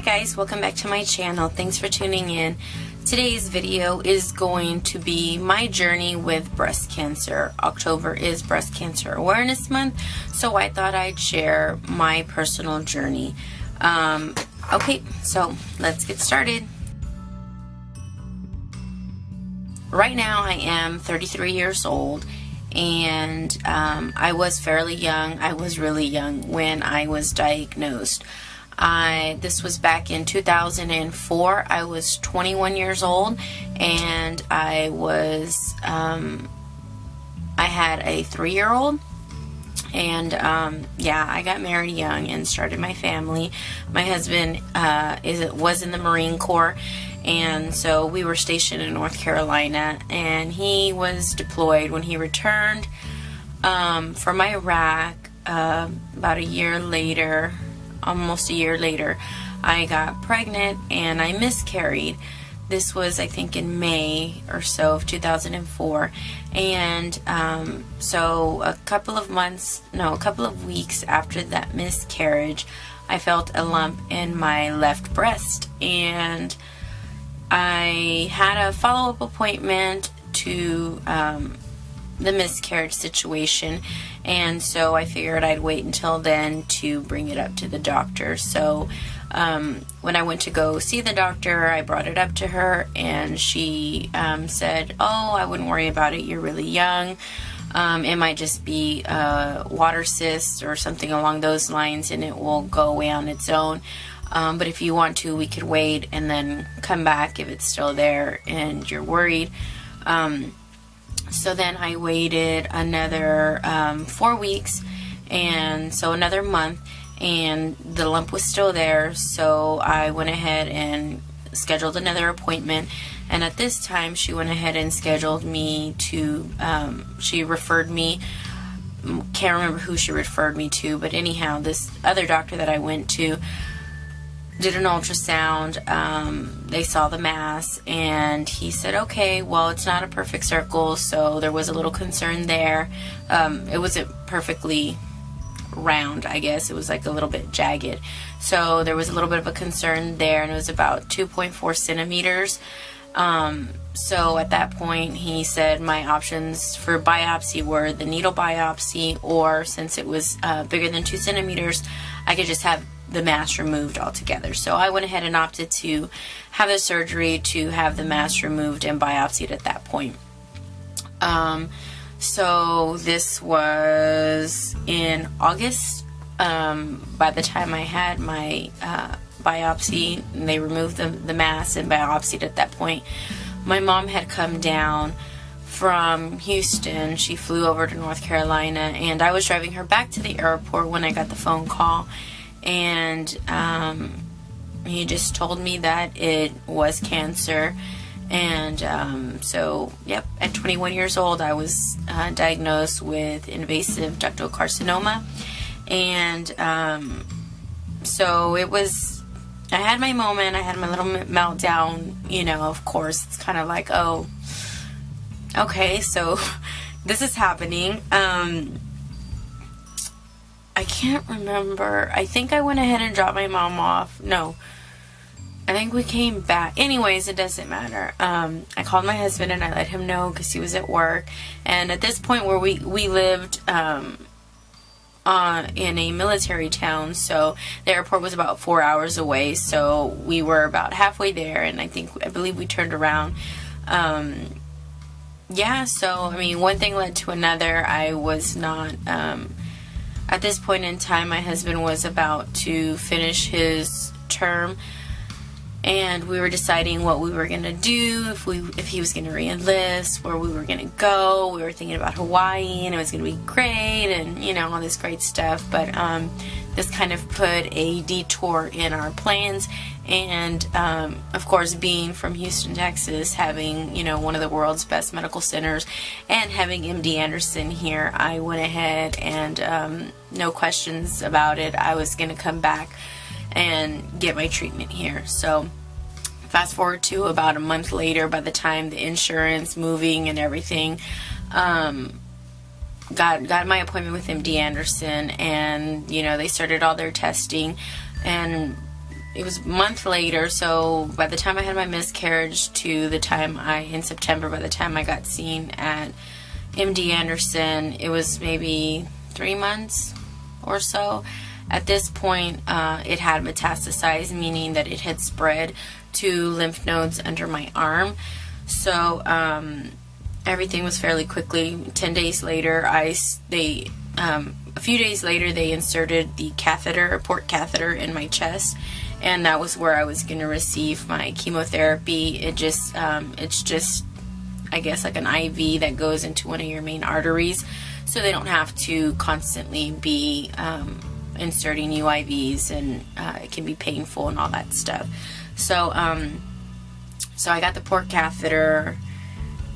guys, welcome back to my channel. Thanks for tuning in. Today's video is going to be my journey with breast cancer. October is Breast Cancer Awareness Month, so I thought I'd share my personal journey. Okay, so let's get started. Right now I am 33 years old, and I was fairly young. I was really young when I was diagnosed. This was back in 2004. I was 21 years old, and I had a 3-year-old, and yeah, I got married young and started my family. My husband was in the Marine Corps, and so we were stationed in North Carolina, and he was deployed. When he returned from Iraq, about a year later, almost a year later, I got pregnant and I miscarried. This was, I think, in May or so of 2004. And so a couple of weeks after that miscarriage, I felt a lump in my left breast. And I had a follow-up appointment to the miscarriage situation, and so I figured I'd wait until then to bring it up to the doctor. So when I went to go see the doctor, I brought it up to her, and she said, "Oh, I wouldn't worry about it. You're really young. It might just be a water cyst or something along those lines, and it will go away on its own. But if you want to, we could wait and then come back if it's still there and you're worried." So then I waited another 4 weeks, and so another month, and the lump was still there. So I went ahead and scheduled another appointment, and at this time she went ahead and scheduled me to, she referred me, can't remember who she referred me to, but anyhow, this other doctor that I went to did an ultrasound. They saw the mass, and he said, "Okay, well, it's not a perfect circle," so there was a little concern there. It wasn't perfectly round, I guess. It was like a little bit jagged. So there was a little bit of a concern there, and it was about 2.4 centimeters. So at that point, he said my options for biopsy were the needle biopsy, or since it was bigger than 2 centimeters, I could just have the mass removed altogether. So I went ahead and opted to have the surgery to have the mass removed and biopsied at that point. So this was in August. By the time I had my biopsy, and they removed the mass and biopsied at that point, my mom had come down from Houston. She flew over to North Carolina, and I was driving her back to the airport when I got the phone call. And he just told me that it was cancer. And so, yep, at 21 years old, I was diagnosed with invasive ductal carcinoma. And so it was, I had my moment, I had my little meltdown, you know, of course. It's kind of like, oh, okay, so this is happening. I can't remember. I think I went ahead and dropped my mom off. No, I think we came back. Anyways, it doesn't matter. I called my husband and I let him know because he was at work. And at this point where we lived in a military town, so the airport was about 4 hours away. So we were about halfway there, and I believe we turned around. Yeah, so I mean, one thing led to another. I was not. At this point in time, my husband was about to finish his term, and we were deciding what we were going to do, if he was going to re-enlist, where we were going to go. We were thinking about Hawaii, and it was going to be great, and, you know, all this great stuff. But this kind of put a detour in our plans. And, of course, being from Houston, Texas, having, you know, one of the world's best medical centers, and having MD Anderson here, I went ahead and, no questions about it, I was going to come back and get my treatment here. So fast forward to about a month later, by the time the insurance, moving, and everything, got my appointment with MD Anderson, and, you know, they started all their testing, and it was a month later, so by the time I had my miscarriage to the time in September, by the time I got seen at MD Anderson, it was maybe 3 months or so. At this point, it had metastasized, meaning that it had spread to lymph nodes under my arm. So everything was fairly quickly. 10 days later, a few days later, they inserted the port catheter in my chest, and that was where I was going to receive my chemotherapy. It's just, I guess, like an IV that goes into one of your main arteries, so they don't have to constantly be inserting new IVs, and it can be painful and all that stuff. So I got the port catheter,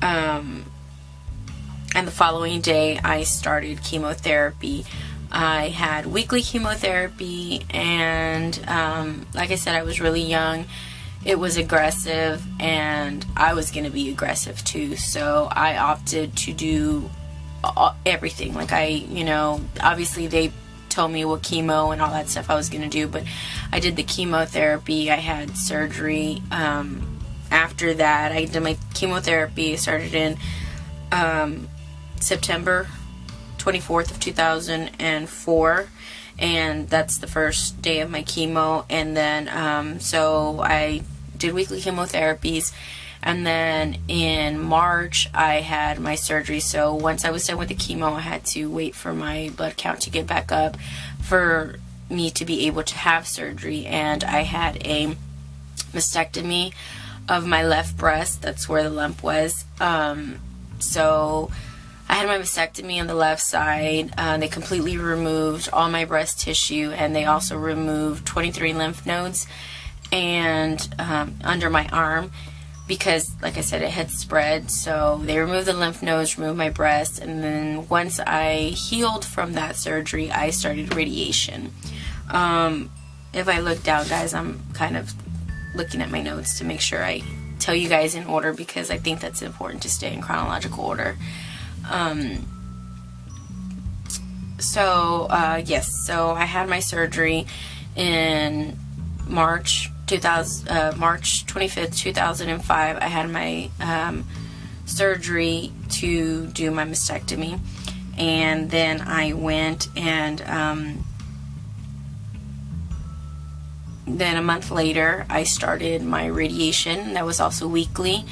and the following day I started chemotherapy. I had weekly chemotherapy, and like I said, I was really young. It was aggressive, and I was going to be aggressive too, so I opted to do everything. Like, obviously they told me what chemo and all that stuff I was going to do, but I did the chemotherapy. I had surgery. After that, I did my chemotherapy. I started in September 24th of 2004, and that's the first day of my chemo. And then so I did weekly chemotherapies, and then in March I had my surgery. So once I was done with the chemo, I had to wait for my blood count to get back up for me to be able to have surgery. And I had a mastectomy of my left breast. That's where the lump was. So I had my mastectomy on the left side. They completely removed all my breast tissue, and they also removed 23 lymph nodes and under my arm, because, like I said, it had spread. So they removed the lymph nodes, removed my breast, and then once I healed from that surgery, I started radiation. If I look down, guys, I'm kind of looking at my notes to make sure I tell you guys in order, because I think that's important to stay in chronological order. Yes, so I had my surgery in March 25th, 2005. I had my surgery to do my mastectomy, and then I went and then a month later I started my radiation. That was also weekly.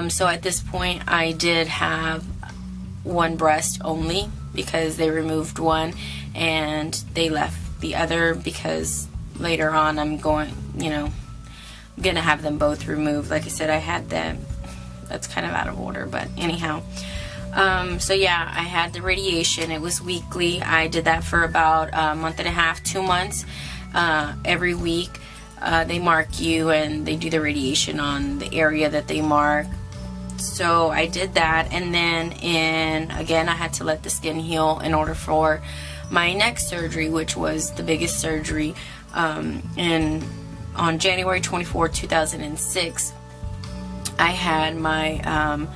So at this point I did have one breast only, because they removed one and they left the other, because later on I'm gonna have them both removed. Like I said, I had them. That's kind of out of order, but anyhow. So yeah, I had the radiation. It was weekly. I did that for about a month and a half, 2 months. Every week they mark you, and they do the radiation on the area that they mark. So I did that, and then again I had to let the skin heal in order for my next surgery, which was the biggest surgery. And on January 24, 2006, I had my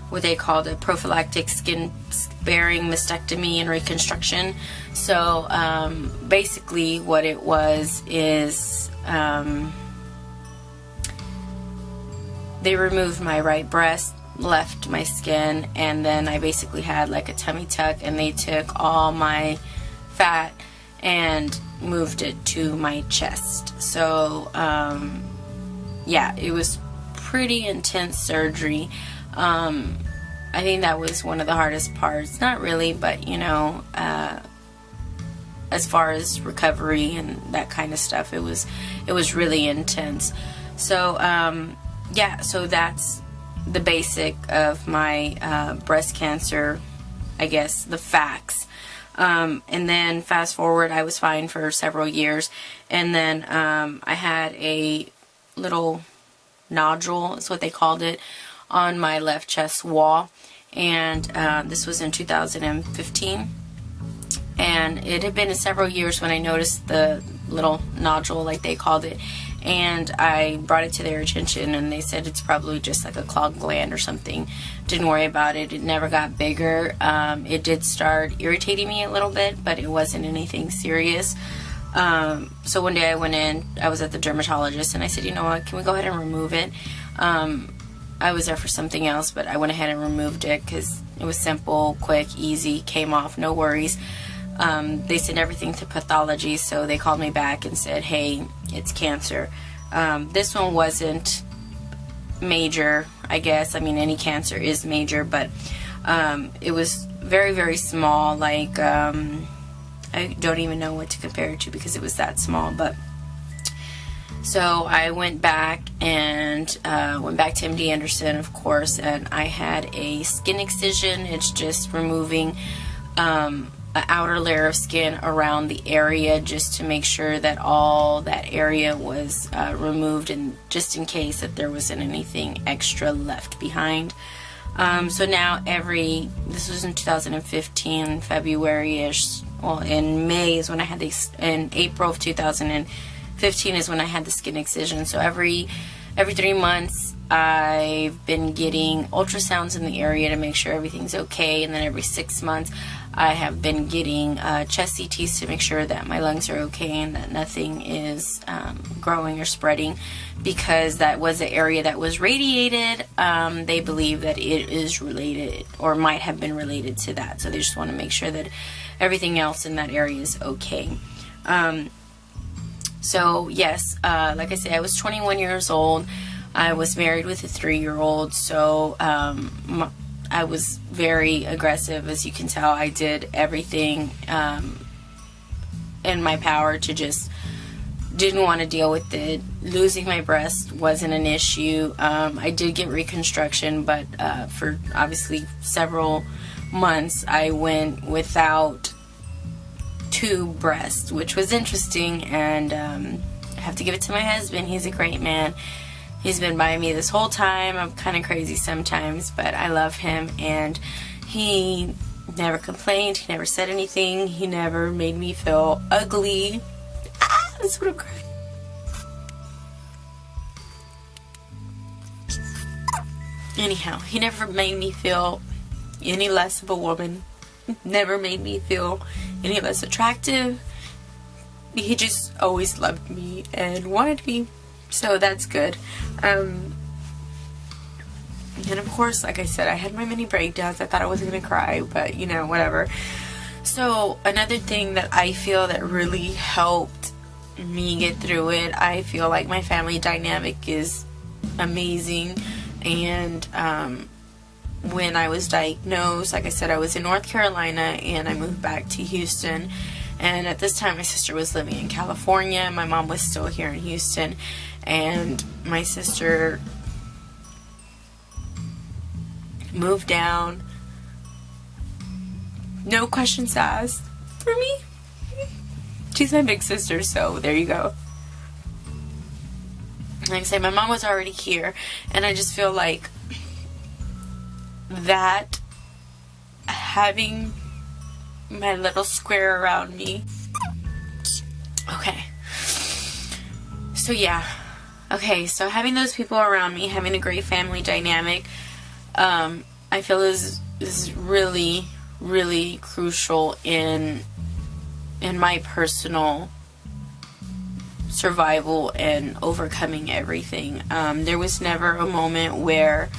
what they called a prophylactic skin sparing mastectomy and reconstruction. So basically what it was is they removed my right breast, left my skin, and then I basically had like a tummy tuck, and they took all my fat and moved it to my chest. So yeah, it was pretty intense surgery. I think that was one of the hardest parts. Not really, but as far as recovery and that kind of stuff, it was really intense. So yeah, so that's the basic of my breast cancer, I guess, the facts. And then fast forward, I was fine for several years, and then I had a little nodule, is what they called it, on my left chest wall, and this was in 2015. And it had been several years when I noticed the little nodule, like they called it, and I brought it to their attention, and they said it's probably just like a clogged gland or something. Didn't worry about it. It never got bigger. It did start irritating me a little bit, but it wasn't anything serious. So one day I went in, I was at the dermatologist, and I said, you know what, can we go ahead and remove it? I was there for something else, but I went ahead and removed it because it was simple, quick, easy, came off, no worries. They sent everything to pathology, so they called me back and said, hey, it's cancer. This one wasn't major, I guess. I mean, any cancer is major, but it was very, very small. Like, I don't even know what to compare it to because it was that small. But so I went back and went back to MD Anderson, of course, and I had a skin excision. It's just removing an outer layer of skin around the area just to make sure that all that area was removed, and just in case that there wasn't anything extra left behind. So now this was in 2015, February-ish. Well, in May is when I had in April of 2015 is when I had the skin excision. So every 3 months, I've been getting ultrasounds in the area to make sure everything's okay. And then every 6 months, I have been getting chest CTs to make sure that my lungs are okay and that nothing is growing or spreading, because that was the area that was radiated. They believe that it is related or might have been related to that. So they just want to make sure that everything else in that area is okay. So yes, like I said, I was 21 years old. I was married with a 3-year-old. So I was very aggressive, as you can tell. I did everything in my power to just didn't want to deal with it. Losing my breast wasn't an issue. I did get reconstruction, but for obviously several months I went without 2 breasts, which was interesting. And I have to give it to my husband. He's a great man. He's been by me this whole time. I'm kind of crazy sometimes, but I love him, and he never complained. He never said anything. He never made me feel ugly. That's what I'm crying. Anyhow, he never made me feel any less of a woman. Never made me feel any less attractive. He just always loved me and wanted me. So that's good. And of course, like I said, I had my mini breakdowns. I thought I wasn't going to cry, but you know, whatever. So another thing that I feel that really helped me get through it, I feel like my family dynamic is amazing. And when I was diagnosed, like I said, I was in North Carolina and I moved back to Houston. And at this time, my sister was living in California. My mom was still here in Houston. And my sister moved down. No questions asked for me. She's my big sister, so there you go. Like I say, my mom was already here. And I just feel like that having my little square around me. Okay. So yeah. Okay, so having those people around me, having a great family dynamic, I feel is really, really crucial in my personal survival and overcoming everything. There was never a moment where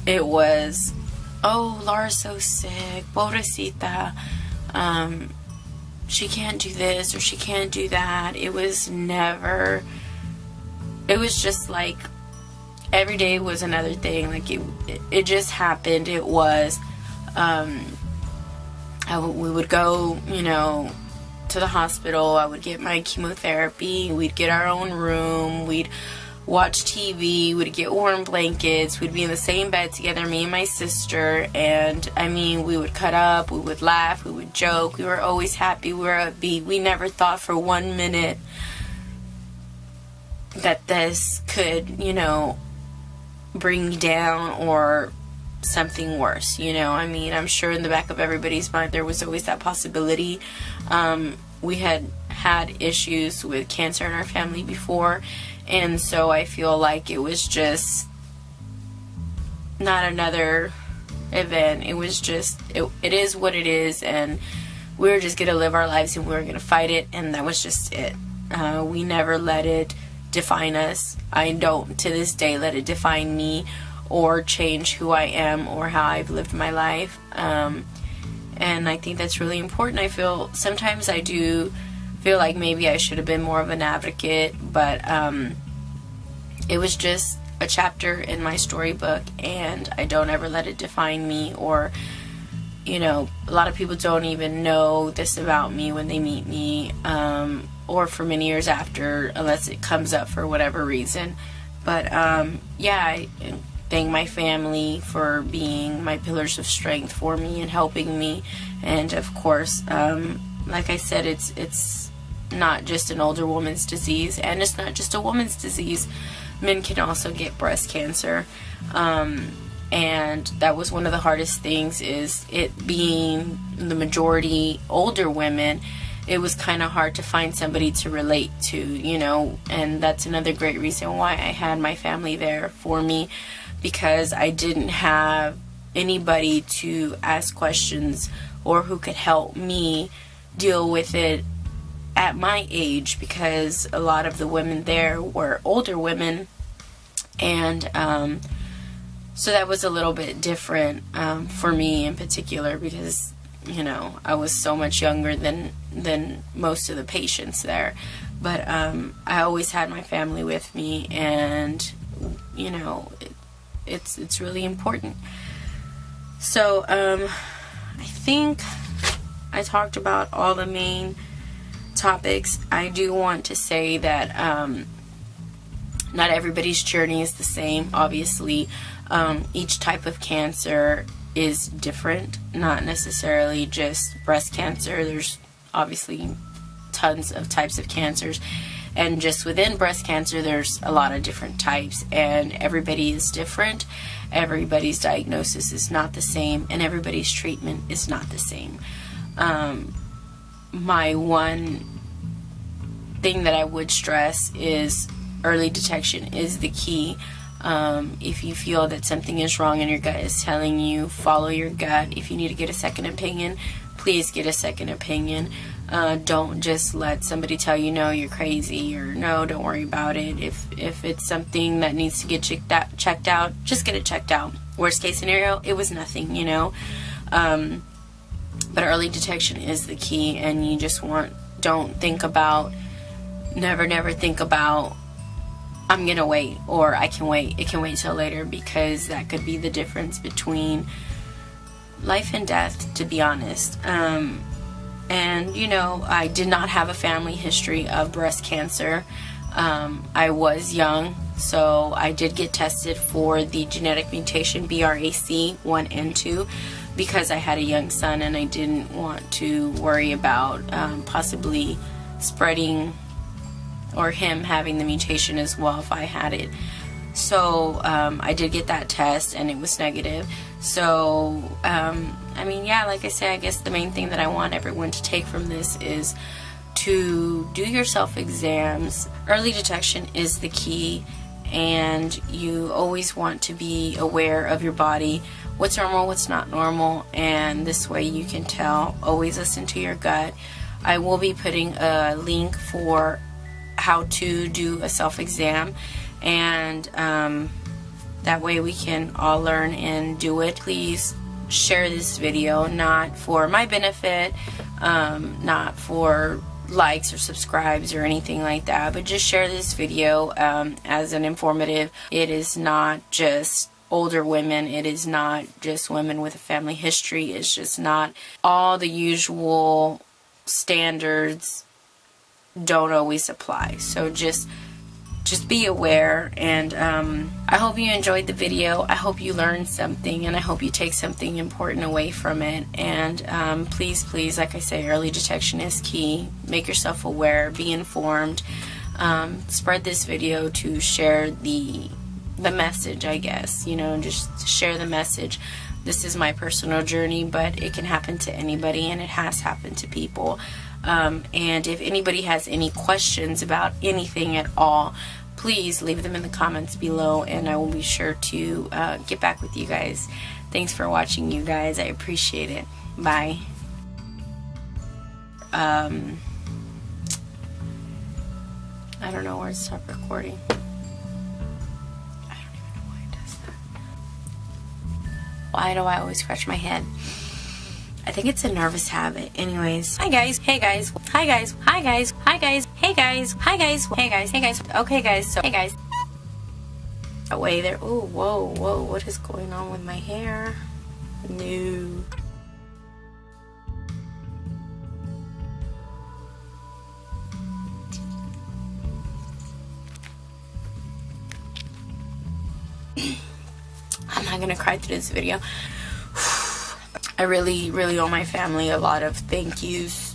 it was, oh, Laura's so sick, pobrecita, she can't do this or she can't do that. It was never, it was just like every day was another thing. Like it just happened. It was, we would go, you know, to the hospital. I would get my chemotherapy. We'd get our own room. We'd watch TV. We'd get warm blankets. We'd be in the same bed together, me and my sister. And I mean, we would cut up. We would laugh. We would joke. We were always happy. We were upbeat. We never thought for 1 minute that this could, you know, bring me down or something worse, you know. I mean, I'm sure in the back of everybody's mind there was always that possibility. We had issues with cancer in our family before, and so I feel like it was just not another event. It was just, it is what it is, and we were just going to live our lives and we were going to fight it, and that was just it. We never let it define us. I don't to this day let it define me or change who I am or how I've lived my life. And I think that's really important. I feel sometimes I do feel like maybe I should have been more of an advocate, but it was just a chapter in my storybook, and I don't ever let it define me. Or, you know, a lot of people don't even know this about me when they meet me, or for many years after, unless it comes up for whatever reason. But yeah, I thank my family for being my pillars of strength for me and helping me. And of course, like I said, it's not just an older woman's disease, and it's not just a woman's disease. Men can also get breast cancer, and that was one of the hardest things, is it being the majority older women. It was kind of hard to find somebody to relate to, you know, and that's another great reason why I had my family there for me, because I didn't have anybody to ask questions or who could help me deal with it at my age, because a lot of the women there were older women, and so that was a little bit different for me in particular, because, you know, I was so much younger than most of the patients there. But I always had my family with me, and, you know, it's really important. So I think I talked about all the main topics. I do want to say that not everybody's journey is the same. Obviously, each type of cancer is different, not necessarily just breast cancer. There's obviously tons of types of cancers, and just within breast cancer there's a lot of different types, and everybody is different. Everybody's diagnosis is not the same, and everybody's treatment is not the same. My one thing that I would stress is early detection is the key. If you feel that something is wrong and your gut is telling you, follow your gut. If you need to get a second opinion, please get a second opinion. Don't just let somebody tell you, no, you're crazy, or no, don't worry about it. If it's something that needs to get checked out, just get it checked out. Worst case scenario, it was nothing, you know. But early detection is the key, and you just don't think about, never think about, I'm gonna wait, or I can wait, it can wait till later, because that could be the difference between life and death, to be honest. And, you know, I did not have a family history of breast cancer. I was young, so I did get tested for the genetic mutation BRCA1 and 2, because I had a young son and I didn't want to worry about possibly spreading, or him having the mutation as well if I had it. So I did get that test, and it was negative. So I mean, yeah, like I said, I guess the main thing that I want everyone to take from this is to do your self-exams. Early detection is the key, and you always want to be aware of your body, what's normal, what's not normal, and this way you can tell. Always listen to your gut. I will be putting a link for how to do a self-exam, and that way we can all learn and do it. Please share this video, not for my benefit, not for likes or subscribes or anything like that, but just share this video as an informative. It is not just older women, it is not just women with a family history, it's just not all the usual standards don't always apply. So just be aware, and I hope you enjoyed the video. I hope you learned something, and I hope you take something important away from it. And please, like I say, early detection is key. Make yourself aware, be informed. Spread this video to share the message, I guess, you know, just share the message. This is my personal journey, but it can happen to anybody, and it has happened to people. And if anybody has any questions about anything at all, please leave them in the comments below, and I will be sure to get back with you guys. Thanks for watching, you guys. I appreciate it. Bye. I don't know where to stop recording. I don't even know why it does that. Why do I always scratch my head? I think it's a nervous habit. Anyways, hi guys, hey guys, hi guys, hi guys, hi guys, hey guys, hi guys, hey guys, hey guys. Okay guys, so hey guys. Away there. Oh, whoa, whoa, what is going on with my hair? No. I'm not gonna cry through this video. I really owe my family a lot of thank yous.